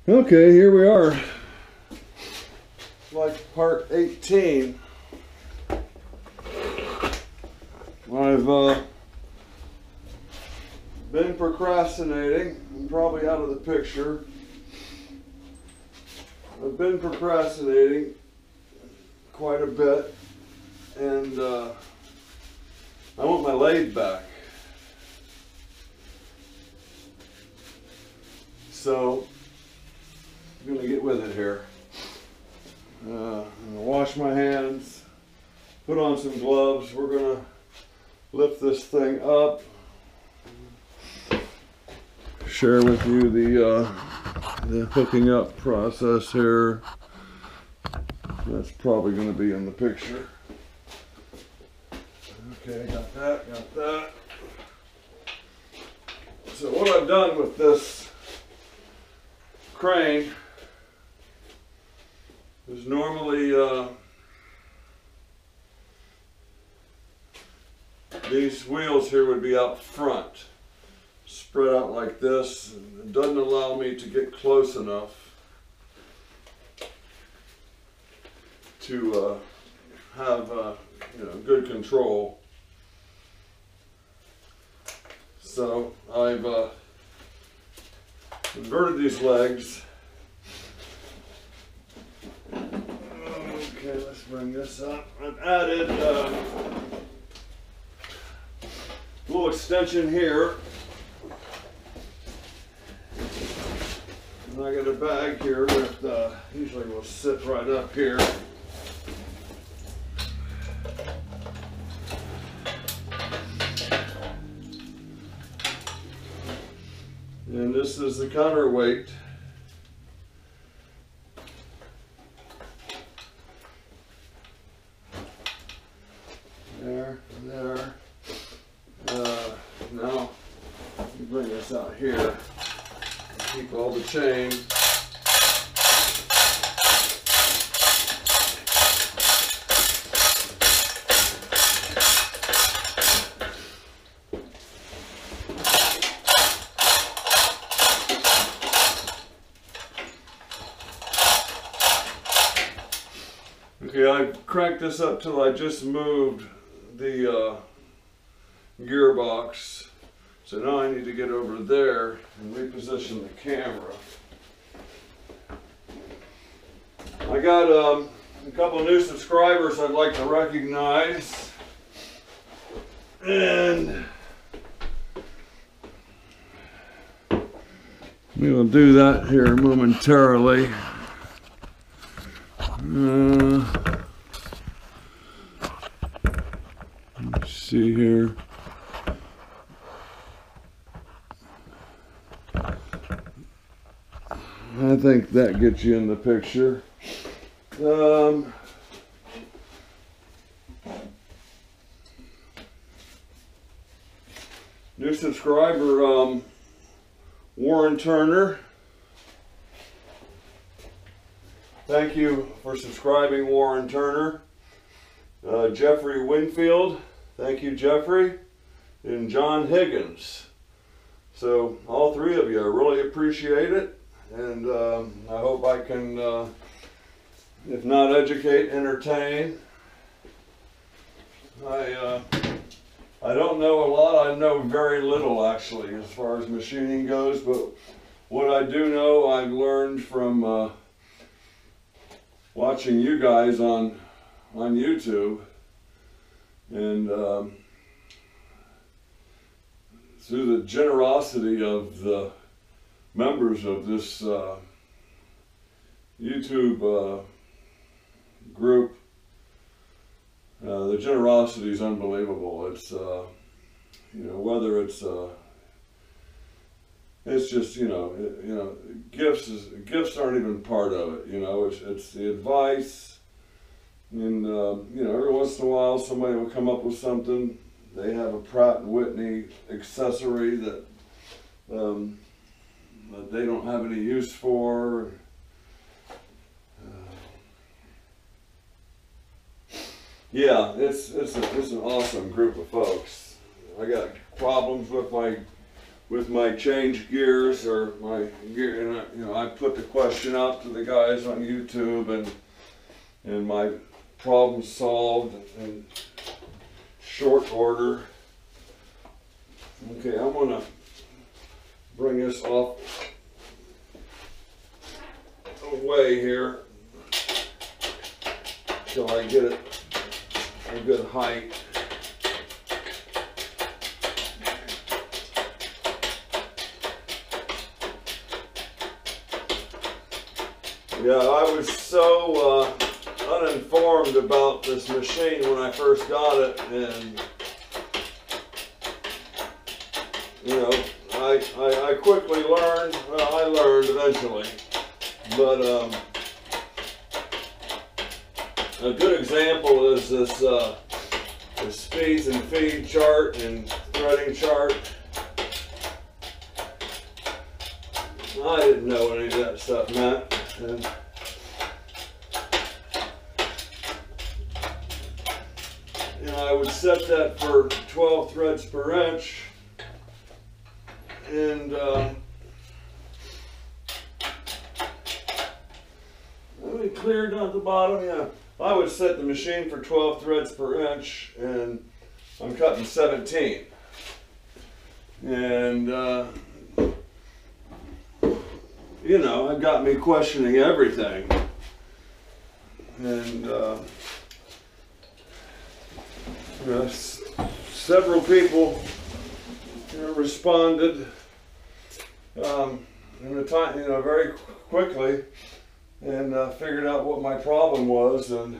Okay, here we are. Like part 18. I've been procrastinating. I'm probably out of the picture. I've been procrastinating quite a bit, and I want my lathe back. So I'm gonna get with it here. I'm gonna wash my hands, put on some gloves. We're gonna lift this thing up, share with you the hooking up process here. That's probably going to be in the picture. Okay, got that. So what I've done with this crane is normally these wheels here would be out front, spread out like this. It doesn't allow me to get close enough to have good control. So I've inverted these legs. Okay, let's bring this up. I've added a little extension here. And I got a bag here that usually will sit right up here. And this is the counterweight. There. Now, let me bring this out here. Keep all the chain. Okay, I cranked this up till I just moved the gearbox. So now I need to get over there and reposition the camera. I got a couple new subscribers I'd like to recognize. And we will do that here momentarily. Let's see here. I think that gets you in the picture. New subscriber, Warren Turner. Thank you for subscribing, Warren Turner. Jeffrey Winfield. Thank you, Jeffrey. And John Higgins. So all three of you, I really appreciate it. And I hope I can, if not educate, entertain. I don't know a lot. I know very little, actually, as far as machining goes. But what I do know, I've learned from watching you guys on YouTube. And through the generosity of the members of this YouTube group, the generosity is unbelievable. It's whether it's just gifts aren't even part of it. It's the advice, and every once in a while somebody will come up with something. They have a Pratt & Whitney accessory that they don't have any use for. Yeah, it's an awesome group of folks. I got problems with my with my change gears or my gear, and I put the question out to the guys on YouTube, and my problem solved in short order. Okay, I'm gonna bring this off away here till I get it a good height. Yeah, I was so uninformed about this machine when I first got it, and you know, I quickly learned. Well, I learned eventually, but a good example is this the speeds and feed chart and threading chart. I didn't know what any of that stuff meant. And I would set that for 12 threads per inch, and let me clear down the bottom. Yeah, I would set the machine for 12 threads per inch, and I'm cutting 17. And you know, it got me questioning everything. And you know, several people responded in a time, you know, very quickly, and figured out what my problem was. And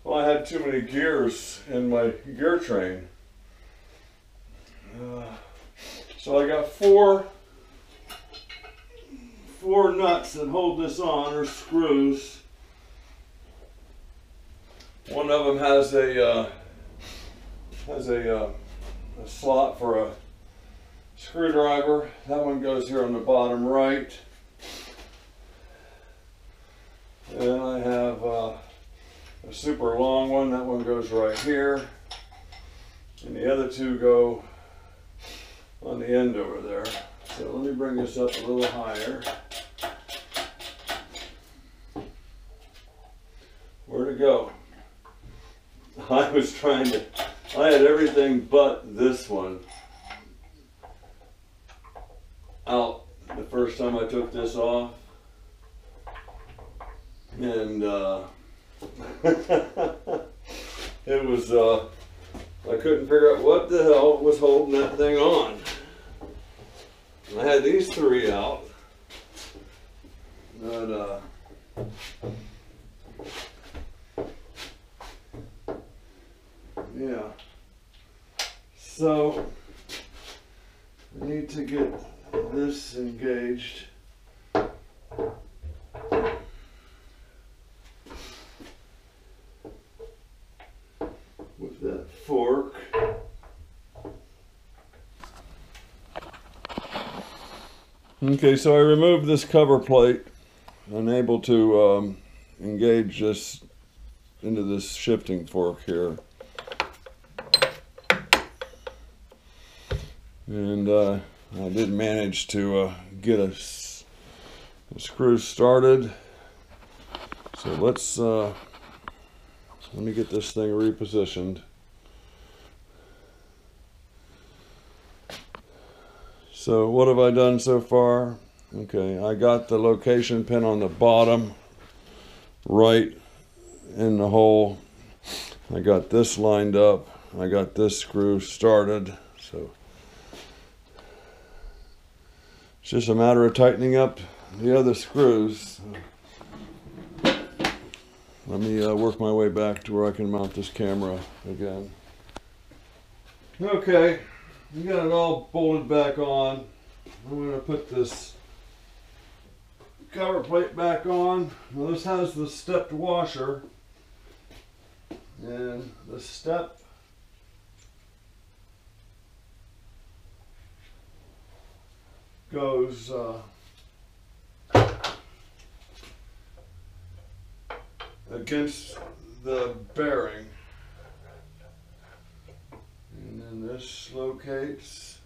well, I had too many gears in my gear train. So I got four nuts that hold this on, or screws. One of them has a slot for a screwdriver. That one goes here on the bottom right. And I have a super long one. That one goes right here. And the other two go on the end over there. So let me bring this up a little higher. Where'd it go? I was trying to, I had everything but this one out the first time I took this off. And it was, I couldn't figure out what the hell was holding that thing on. I had these three out, but yeah, so I need to get this engaged. With that fork. Okay, so I removed this cover plate, unable to engage this into this shifting fork here. And I did manage to get a screw started. So let's let me get this thing repositioned. So what have I done so far? Okay, I got the location pin on the bottom right in the hole. I got this lined up. I got this screw started. So it's just a matter of tightening up the other screws. Let me work my way back to where I can mount this camera again. Okay, we got it all bolted back on. I'm going to put this cover plate back on. Now this has the stepped washer, and the step goes against the bearing, and then this locates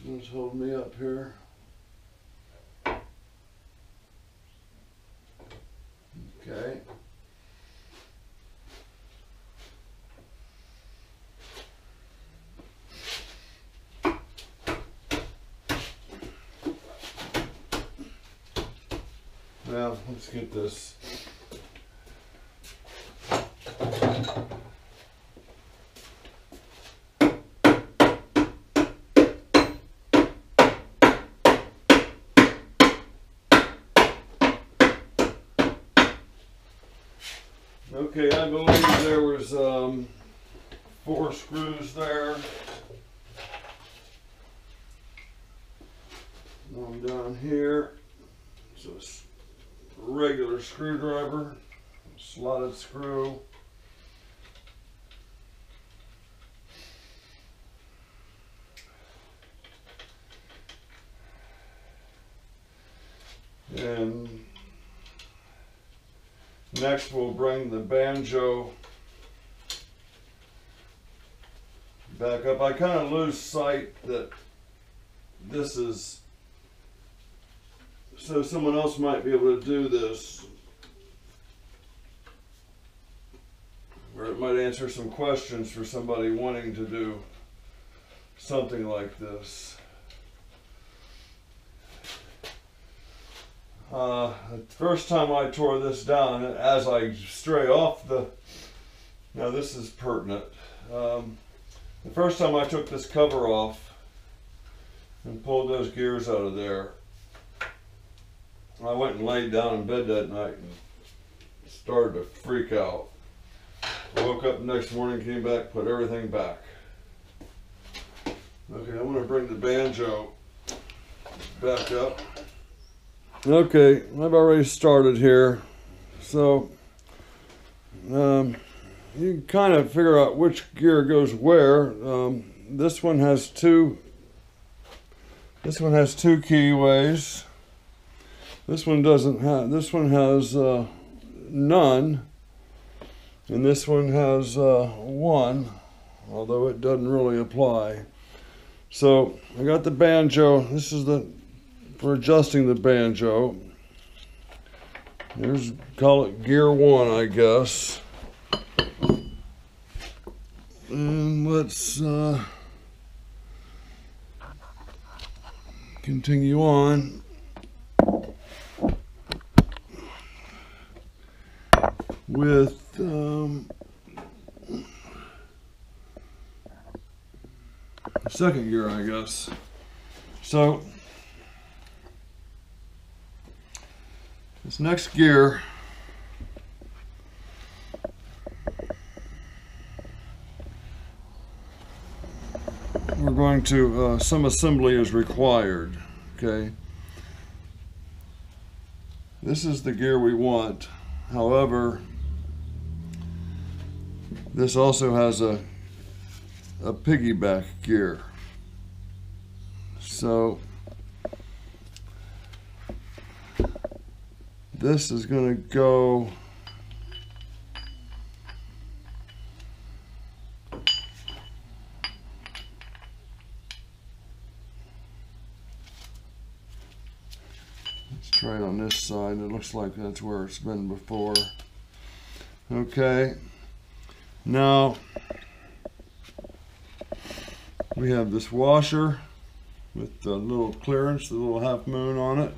one's holding me up here. Okay. Now, let's get this. Okay, I believe there was 4 screws there. One down here. So it's a regular screwdriver, slotted screw. And next we'll bring the banjo back up. I kind of lose sight that this is, so someone else might be able to do this, or it might answer some questions for somebody wanting to do something like this. The first time I tore this down, as I stray off the, now this is pertinent. The first time I took this cover off and pulled those gears out of there, I went and laid down in bed that night and started to freak out. I woke up the next morning, came back, put everything back. Okay, I'm going to bring the banjo back up. Okay, I've already started here, so you can kind of figure out which gear goes where. This one has two keyways. This one doesn't have. This one has none, and this one has one, although it doesn't really apply. So I got the banjo. This is for adjusting the banjo. There's, call it gear 1, I guess. And let's continue on. With second gear, I guess. So this next gear, we're going to, some assembly is required, okay? This is the gear we want. However, this also has a piggyback gear. So this is going to go let's try it on this side. It looks like that's where it's been before. Okay, now we have this washer with the little clearance, the little half moon on it.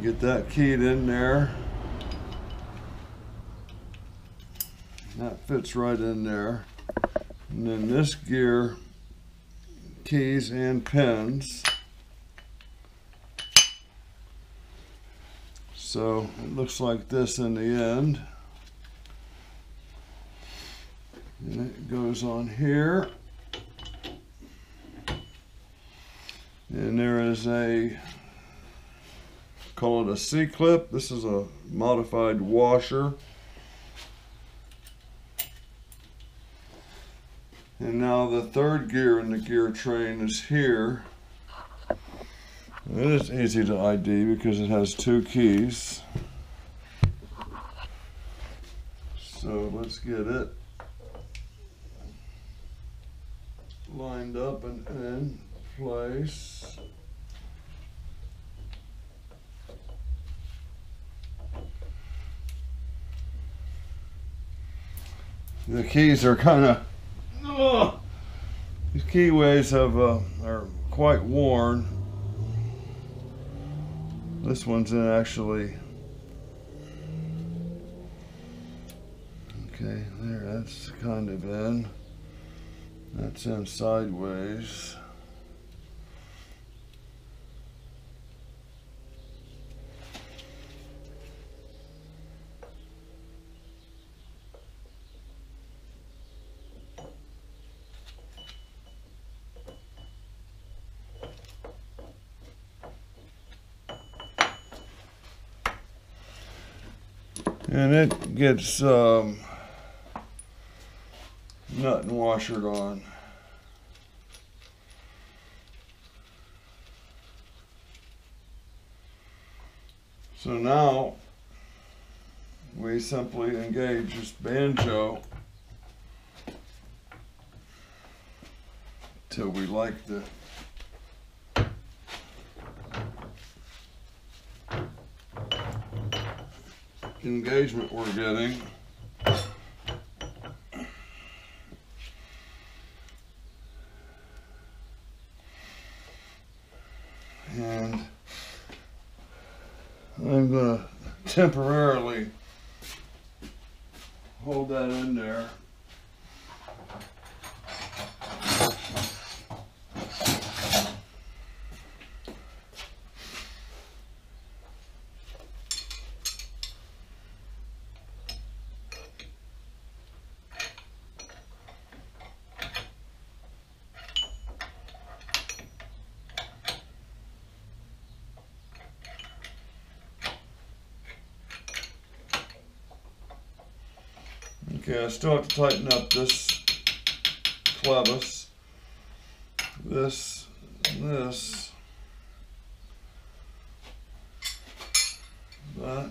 Get that keyed in there. That fits right in there. And then this gear, keys and pins. So it looks like this in the end. And it goes on here. And there is a, call it a C-clip. This is a modified washer. And now the third gear in the gear train is here. It is easy to ID because it has 2 keys. So let's get it lined up and in place. The keys are kind of, these keyways are quite worn. This one's in actually, okay, there, that's kind of in. That's in sideways. And it gets nut and washered on. So now we simply engage this banjo till we like the engagement we're getting. And I'm going to temporarily hold that in there. Okay, I still have to tighten up this clevis, this, that.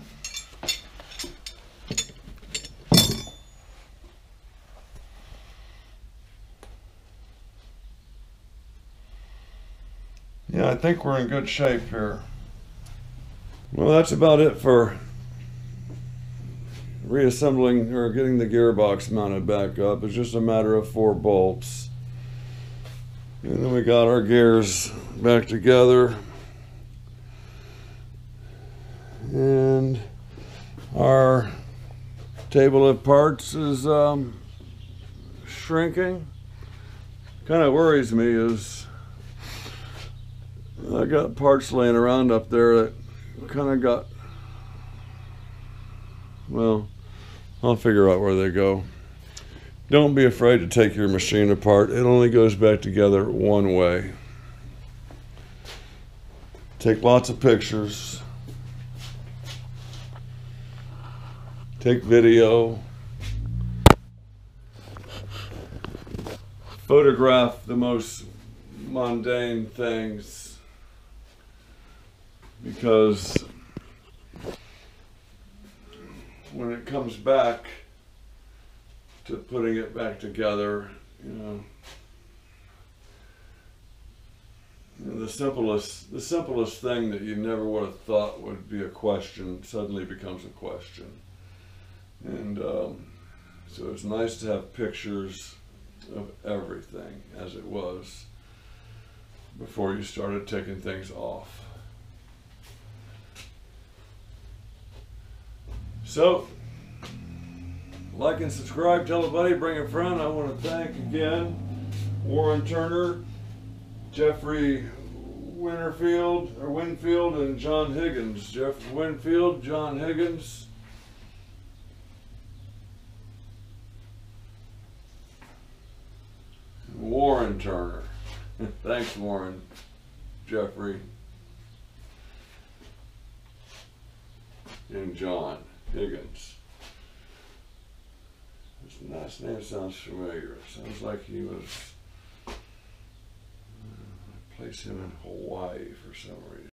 Yeah, I think we're in good shape here. Well, that's about it for reassembling or getting the gearbox mounted back up. It's just a matter of 4 bolts. And then we got our gears back together. And our table of parts is shrinking. Kind of worries me is I got parts laying around up there that kind of got, well, I'll figure out where they go. Don't be afraid to take your machine apart. It only goes back together one way. Take lots of pictures. Take video. Photograph the most mundane things, because when it comes back to putting it back together, the simplest thing that you never would have thought would be a question suddenly becomes a question. And so it's nice to have pictures of everything as it was before you started taking things off. So, like and subscribe, tell a buddy, bring a friend. I want to thank again Warren Turner, Jeffrey Winfield, and John Higgins. Jeffrey Winfield, John Higgins. Warren Turner. Thanks, Warren, Jeffrey, and John Higgins. His last name sounds familiar. It sounds like he was, place him in Hawaii for some reason.